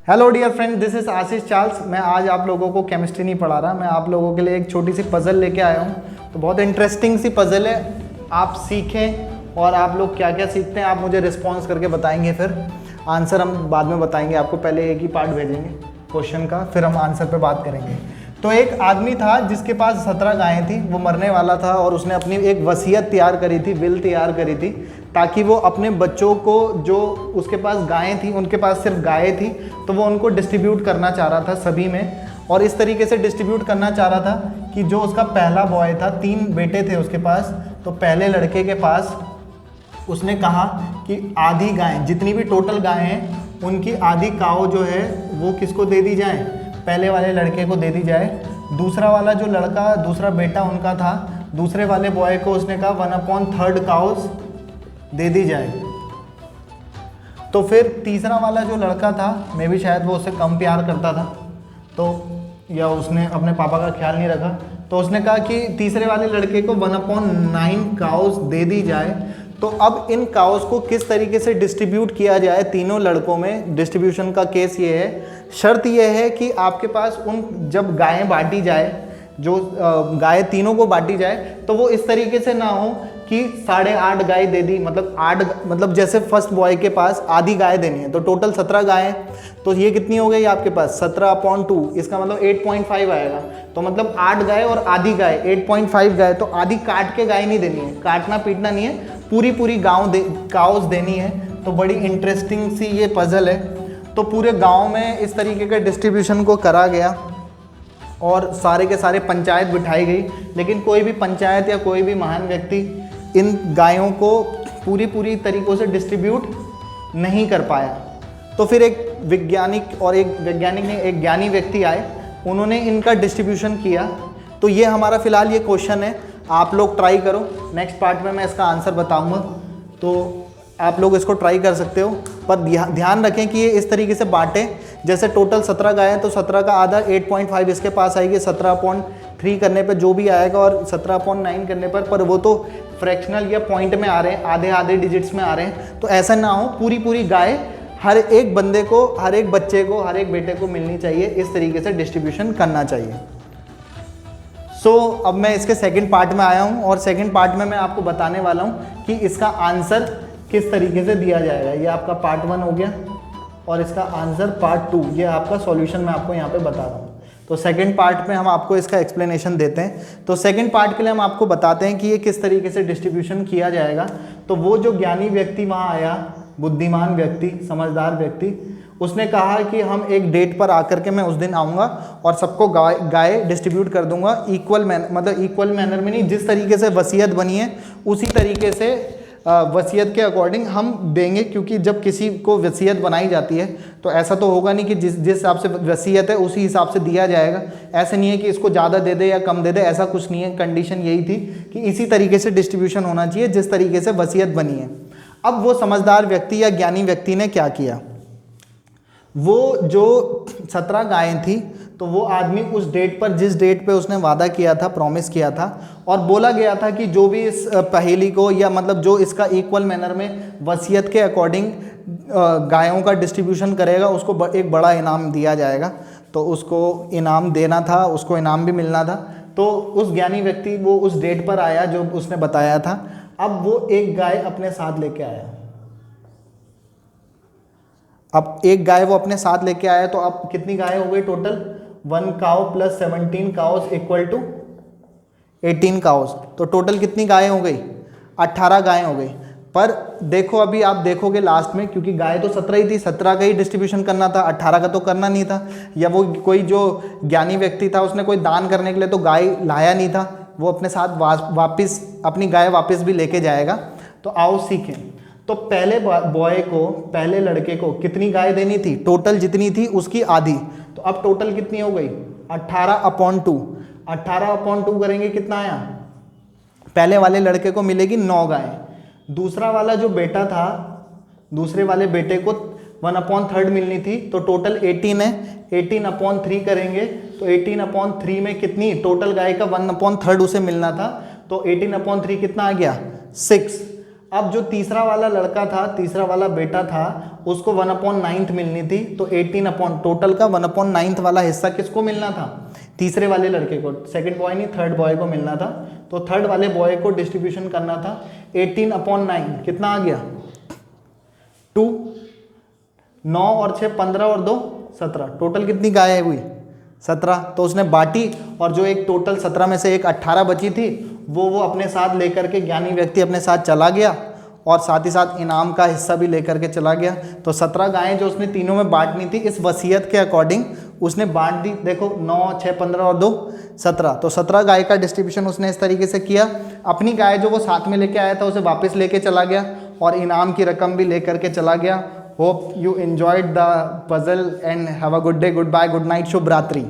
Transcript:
Hello dear friend, this is Ashish Charles. मैं आज आप लोगों को केमिस्ट्री नहीं पढ़ा रहा, मैं आप लोगों के लिए एक छोटी सी पज़ल लेके आया हूँ। तो बहुत इंटरेस्टिंग सी पज़ल है, आप सीखें और आप लोग क्या क्या सीखते हैं आप मुझे रिस्पॉन्स करके बताएंगे। फिर आंसर हम बाद में बताएंगे आपको, पहले एक ही पार्ट भेजेंगे क्वेश्चन का, फिर हम आंसर पे बात करेंगे। तो एक आदमी था जिसके पास 17 गायें थी, वो मरने वाला था और उसने अपनी एक वसीयत तैयार करी थी, विल तैयार करी थी, ताकि वो अपने बच्चों को, जो उसके पास गायें थी, उनके पास सिर्फ गायें थी, तो वो उनको डिस्ट्रीब्यूट करना चाह रहा था सभी में। और इस तरीके से डिस्ट्रीब्यूट करना चाह रहा था कि जो उसका पहला बॉय था, 3 बेटे थे उसके पास, तो पहले लड़के के पास उसने कहा कि आधी गायें, जितनी भी टोटल गायें हैं उनकी आधी काऊ जो है वो किसको दे दी जाए, पहले वाले लड़के को दे दी जाए। दूसरा वाला जो लड़का, दूसरा बेटा उनका था, दूसरे वाले बॉय को उसने कहा 1/3 काउस दे दी जाए। तो फिर तीसरा वाला जो लड़का था, मे भी शायद वो उससे कम प्यार करता था, तो या उसने अपने पापा का ख्याल नहीं रखा, तो उसने कहा कि तीसरे वाले लड़के को 1/9 काउस दे दी जाए। तो अब इन काउस को किस तरीके से डिस्ट्रीब्यूट किया जाए तीनों लड़कों में, डिस्ट्रीब्यूशन का केस ये है। शर्त ये है कि आपके पास जब गायें बांटी जाए, जो गाय तीनों को बांटी जाए, तो वो इस तरीके से ना हो कि 8.5 गाय दे दी, मतलब जैसे फर्स्ट बॉय के पास आधी गाय देनी है, तो टोटल 17 गायें, तो ये कितनी हो गई आपके पास 17/2, इसका मतलब 8.5 आएगा। तो मतलब 8 गाय और आधी गाय 8.5 गाय, तो आधी काट के गाय नहीं देनी है, काटना पीटना नहीं है, पूरी काउस देनी है। तो बड़ी इंटरेस्टिंग सी ये पजल है। तो पूरे गांव में इस तरीके का डिस्ट्रीब्यूशन को करा गया और सारे के सारे पंचायत बिठाई गई, लेकिन कोई भी पंचायत या कोई भी महान व्यक्ति इन गायों को पूरी तरीक़ों से डिस्ट्रीब्यूट नहीं कर पाया। तो फिर एक ज्ञानी व्यक्ति आए, उन्होंने इनका डिस्ट्रीब्यूशन किया। तो ये हमारा फ़िलहाल ये क्वेश्चन है, आप लोग ट्राई करो, नेक्स्ट पार्ट में मैं इसका आंसर बताऊंगा, तो आप लोग इसको ट्राई कर सकते हो। पर ध्यान रखें कि ये इस तरीके से बांटें, जैसे टोटल 17 गाय है तो 17 का आधा 8.5 इसके पास आएगी, 17/3 करने पे जो भी आएगा और 17/9 करने पर वो तो फ्रैक्शनल या पॉइंट में आ रहे हैं, आधे आधे डिजिट्स में आ रहे हैं। तो ऐसा ना हो, पूरी गाय हर एक बंदे को, हर एक बच्चे को, हर एक बेटे को मिलनी चाहिए, इस तरीके से डिस्ट्रीब्यूशन करना चाहिए। अब मैं इसके सेकंड पार्ट में आया हूँ और सेकंड पार्ट में मैं आपको बताने वाला हूँ कि इसका आंसर किस तरीके से दिया जाएगा। ये आपका पार्ट 1 हो गया और इसका आंसर पार्ट 2, ये आपका सॉल्यूशन मैं आपको यहाँ पे बता रहा हूँ। तो सेकंड पार्ट में हम आपको इसका एक्सप्लेनेशन देते हैं। तो सेकंड पार्ट के लिए हम आपको बताते हैं कि ये किस तरीके से डिस्ट्रीब्यूशन किया जाएगा। तो वो जो ज्ञानी व्यक्ति वहाँ आया, बुद्धिमान व्यक्ति, समझदार व्यक्ति, उसने कहा कि हम एक डेट पर आकर के मैं उस दिन आऊँगा और सबको गाय डिस्ट्रीब्यूट कर दूंगा इक्वल मैनर में नहीं, जिस तरीके से वसीयत बनी है उसी तरीके से वसीयत के अकॉर्डिंग हम देंगे। क्योंकि जब किसी को वसीयत बनाई जाती है तो ऐसा तो होगा नहीं कि जिस हिसाब से वसीयत है उसी हिसाब से दिया जाएगा। ऐसे नहीं है कि इसको ज़्यादा दे दे या कम दे दे, ऐसा कुछ नहीं है। कंडीशन यही थी कि इसी तरीके से डिस्ट्रीब्यूशन होना चाहिए जिस तरीके से वसीयत बनी है। अब वो समझदार व्यक्ति या ज्ञानी व्यक्ति ने क्या किया, वो जो 17 गायें थी, तो वो आदमी उस डेट पर, जिस डेट पे उसने वादा किया था, प्रॉमिस किया था और बोला गया था कि जो भी इस पहेली को, या मतलब जो इसका इक्वल मैनर में वसीयत के अकॉर्डिंग गायों का डिस्ट्रीब्यूशन करेगा, उसको एक बड़ा इनाम दिया जाएगा। तो उसको इनाम देना था, उसको इनाम भी मिलना था। तो उस ज्ञानी व्यक्ति वो उस डेट पर आया जो उसने बताया था। अब वो एक गाय अपने साथ लेके आया। अब एक गाय वो अपने साथ लेके आया, तो अब कितनी गाय हो गई टोटल, 1 काउ + 17 काउस = 18 काउस। तो टोटल कितनी गायें हो गई, 18 गायें हो गई। पर देखो, अभी आप देखोगे लास्ट में, क्योंकि गाय तो 17 ही थी, 17 का ही डिस्ट्रीब्यूशन करना था, 18 का तो करना नहीं था। या वो कोई जो ज्ञानी व्यक्ति था उसने कोई दान करने के लिए तो गाय लाया नहीं था, वो अपने साथ वापिस अपनी गाय वापस भी लेके जाएगा। तो आओ सीखें। तो पहले बॉय को, पहले लड़के को कितनी गाय देनी थी, टोटल जितनी थी उसकी आधी। तो अब टोटल कितनी हो गई, 18/2। 18/2 करेंगे कितना आया, पहले वाले लड़के को मिलेगी 9 गाय। दूसरा वाला जो बेटा था, दूसरे वाले बेटे को 1/3 मिलनी थी, तो टोटल 18 है। 18/3 करेंगे तो 18/3 में कितनी, टोटल गाय का 1/3 उसे मिलना था, तो 18/3 कितना आ गया, 6। अब जो तीसरा वाला लड़का था, तीसरा वाला बेटा था, उसको 1/9 मिलनी थी, तो 18 टोटल का 1/9 वाला हिस्सा किसको मिलना था? तीसरे वाले लड़के को। सेकंड बॉय नहीं, थर्ड बॉय को मिलना था। तो थर्ड वाले बॉय को डिस्ट्रीब्यूशन करना था। 18/9 कितना आ गया? 2। 9 और 6 15 और 2 17। टोटल कितनी गायें हुई? 17। तो उसने बांटी, और जो एक टोटल 17 में से एक 18 बची थी वो अपने साथ लेकर के, ज्ञानी व्यक्ति अपने साथ चला गया, और साथ ही साथ इनाम का हिस्सा भी लेकर के चला गया। तो 17 गायें जो उसने तीनों में बांटनी थी, इस वसीयत के अकॉर्डिंग उसने बांट दी। देखो 9 6 15 और 2 17। तो 17 गाय का डिस्ट्रीब्यूशन उसने इस तरीके से किया। अपनी गाय जो वो साथ में लेके आया था उसे वापस लेके चला गया, और इनाम की रकम भी लेकर के चला गया। Hope you enjoyed the puzzle and have a good day, goodbye, good night, शुभ रात्रि।